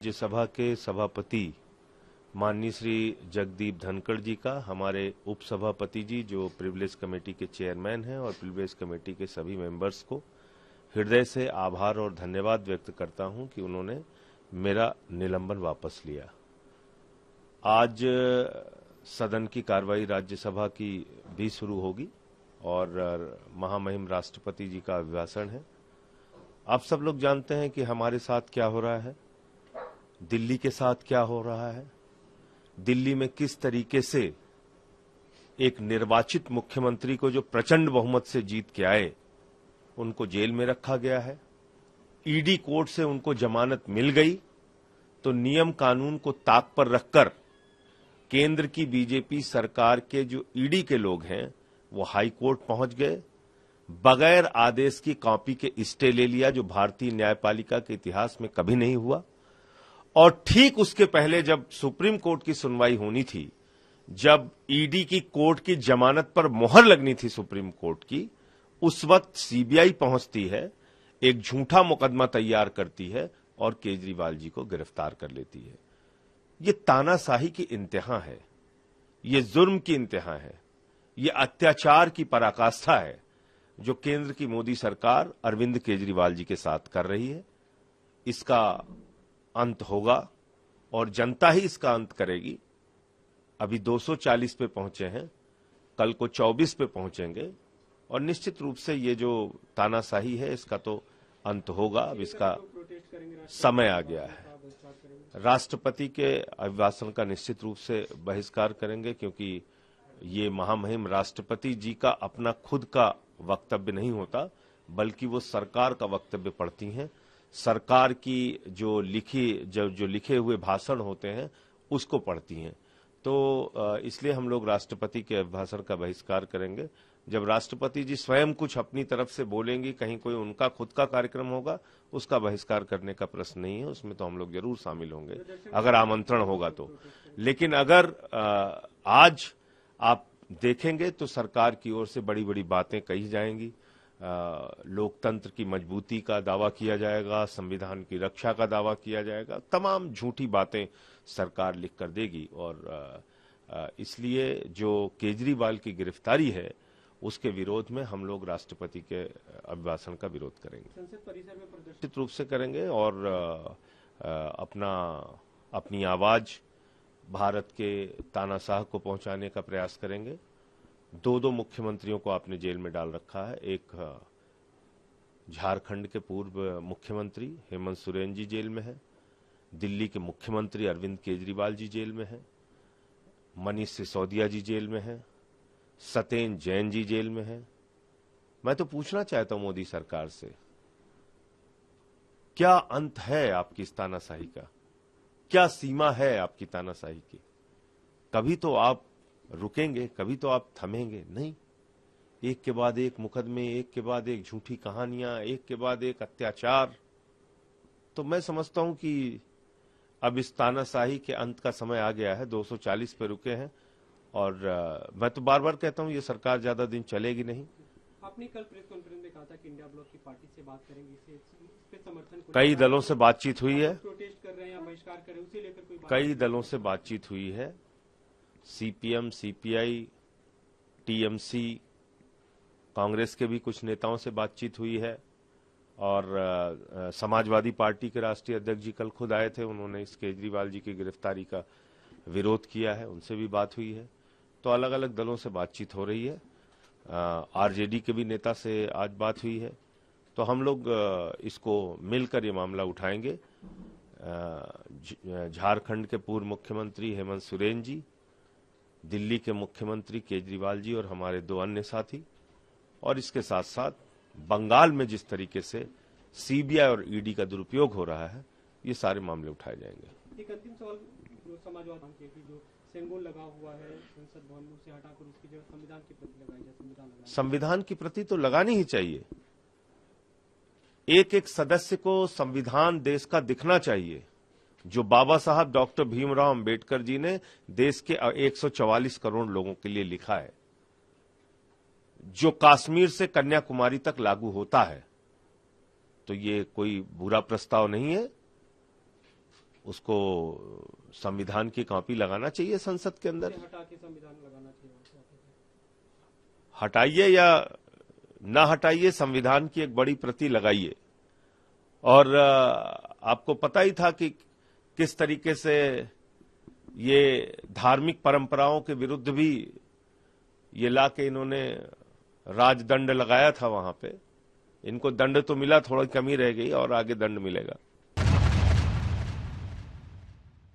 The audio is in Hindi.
राज्यसभा के सभापति माननीय श्री जगदीप धनखड़ जी का, हमारे उपसभापति जी जो प्रिविलेज कमेटी के चेयरमैन हैं और प्रिविलेज कमेटी के सभी मेंबर्स को हृदय से आभार और धन्यवाद व्यक्त करता हूं कि उन्होंने मेरा निलंबन वापस लिया। आज सदन की कार्रवाई राज्यसभा की भी शुरू होगी और महामहिम राष्ट्रपति जी का अभिभाषण है। आप सब लोग जानते हैं कि हमारे साथ क्या हो रहा है, दिल्ली के साथ क्या हो रहा है। दिल्ली में किस तरीके से एक निर्वाचित मुख्यमंत्री को जो प्रचंड बहुमत से जीत के आए उनको जेल में रखा गया है। ईडी कोर्ट से उनको जमानत मिल गई तो नियम कानून को ताक पर रखकर केंद्र की बीजेपी सरकार के जो ईडी के लोग हैं वो हाई कोर्ट पहुंच गए, बगैर आदेश की कॉपी के स्टे ले लिया जो भारतीय न्यायपालिका के इतिहास में कभी नहीं हुआ। और ठीक उसके पहले जब सुप्रीम कोर्ट की सुनवाई होनी थी, जब ईडी की कोर्ट की जमानत पर मोहर लगनी थी सुप्रीम कोर्ट की, उस वक्त सीबीआई पहुंचती है, एक झूठा मुकदमा तैयार करती है और केजरीवाल जी को गिरफ्तार कर लेती है। ये तानाशाही की इंतहा है, ये जुर्म की इंतहा है, ये अत्याचार की पराकाष्ठा है जो केंद्र की मोदी सरकार अरविंद केजरीवाल जी के साथ कर रही है। इसका अंत होगा और जनता ही इसका अंत करेगी। अभी 240 पे पहुंचे हैं, कल को 24 पे पहुंचेंगे और निश्चित रूप से ये जो तानाशाही है इसका तो अंत होगा। अब इसका समय आ गया है। राष्ट्रपति के अभिभाषण का निश्चित रूप से बहिष्कार करेंगे क्योंकि ये महामहिम राष्ट्रपति जी का अपना खुद का वक्तव्य नहीं होता, बल्कि वो सरकार का वक्तव्य पढ़ती हैं। सरकार की जो लिखे हुए भाषण होते हैं उसको पढ़ती हैं। तो इसलिए हम लोग राष्ट्रपति के अभिभाषण का बहिष्कार करेंगे। जब राष्ट्रपति जी स्वयं कुछ अपनी तरफ से बोलेंगी, कहीं कोई उनका खुद का कार्यक्रम होगा, उसका बहिष्कार करने का प्रश्न नहीं है। उसमें तो हम लोग जरूर शामिल होंगे अगर आमंत्रण होगा तो। लेकिन अगर आज आप देखेंगे तो सरकार की ओर से बड़ी बड़ी बातें कही जाएंगी। लोकतंत्र की मजबूती का दावा किया जाएगा, संविधान की रक्षा का दावा किया जाएगा, तमाम झूठी बातें सरकार लिख कर देगी। और इसलिए जो केजरीवाल की गिरफ्तारी है उसके विरोध में हम लोग राष्ट्रपति के अभिभाषण का विरोध करेंगे, संसद परिसर में निश्चित रूप से करेंगे और अपनी आवाज भारत के तानाशाह को पहुंचाने का प्रयास करेंगे। दो मुख्यमंत्रियों को आपने जेल में डाल रखा है। एक झारखंड के पूर्व मुख्यमंत्री हेमंत सोरेन जी जेल में है, दिल्ली के मुख्यमंत्री अरविंद केजरीवाल जी जेल में है, मनीष सिसोदिया जी जेल में है, सत्येंद्र जैन जी जेल में है। मैं तो पूछना चाहता हूं मोदी सरकार से, क्या अंत है आपकी इस तानाशाही का? क्या सीमा है आपकी तानाशाही की? कभी तो आप रुकेंगे, कभी तो आप थमेंगे नहीं। एक के बाद एक मुकदमे, एक के बाद एक झूठी कहानियां, एक के बाद एक अत्याचार। तो मैं समझता हूं कि अब इस तानाशाही के अंत का समय आ गया है। 240 पे रुके हैं और मैं तो बार बार कहता हूं ये सरकार ज्यादा दिन चलेगी नहीं। आपने कल प्रेस कॉन्फ्रेंस में कहा था कि इंडिया ब्लॉक की पार्टी से बात करेंगे, इस पे समर्थन कई दलों से बातचीत हुई है, प्रोटेस्ट कर रहे हैं या बहिष्कार कर रहे हैं, उसे लेकर कोई कई दलों से बातचीत हुई है। सीपीएम, सीपीआई, टीएमसी, कांग्रेस के भी कुछ नेताओं से बातचीत हुई है और समाजवादी पार्टी के राष्ट्रीय अध्यक्ष जी कल खुद आए थे, उन्होंने इस केजरीवाल जी की गिरफ्तारी का विरोध किया है, उनसे भी बात हुई है। तो अलग अलग दलों से बातचीत हो रही है। आरजेडी के भी नेता से आज बात हुई है। तो हम लोग इसको मिलकर ये मामला उठाएंगे। झारखंड के पूर्व मुख्यमंत्री हेमंत सोरेन जी, दिल्ली के मुख्यमंत्री केजरीवाल जी और हमारे दो अन्य साथी, और इसके साथ साथ बंगाल में जिस तरीके से सीबीआई और ईडी का दुरुपयोग हो रहा है, ये सारे मामले उठाए जाएंगे। एक अंतिम सवाल, समाजवाद के जो सिंबल लगा हुआ है संसद भवन में, उसे हटाकर उसकी जगह संविधान की प्रति लगाई जाए। संविधान की प्रति तो लगानी ही चाहिए। एक एक सदस्य को संविधान देश का दिखना चाहिए, जो बाबा साहब डॉक्टर भीमराव अंबेडकर जी ने देश के 144 करोड़ लोगों के लिए लिखा है, जो कश्मीर से कन्याकुमारी तक लागू होता है। तो ये कोई बुरा प्रस्ताव नहीं है। उसको संविधान की कॉपी लगाना चाहिए संसद के अंदर। हटा के संविधान लगाना चाहिए। हटाइए या ना हटाइए, संविधान की एक बड़ी प्रति लगाइए। और आपको पता ही था कि किस तरीके से ये धार्मिक परंपराओं के विरुद्ध भी ये लाके इन्होंने राजदंड लगाया था वहां पे। इनको दंड तो मिला, थोड़ी कमी रह गई और आगे दंड मिलेगा।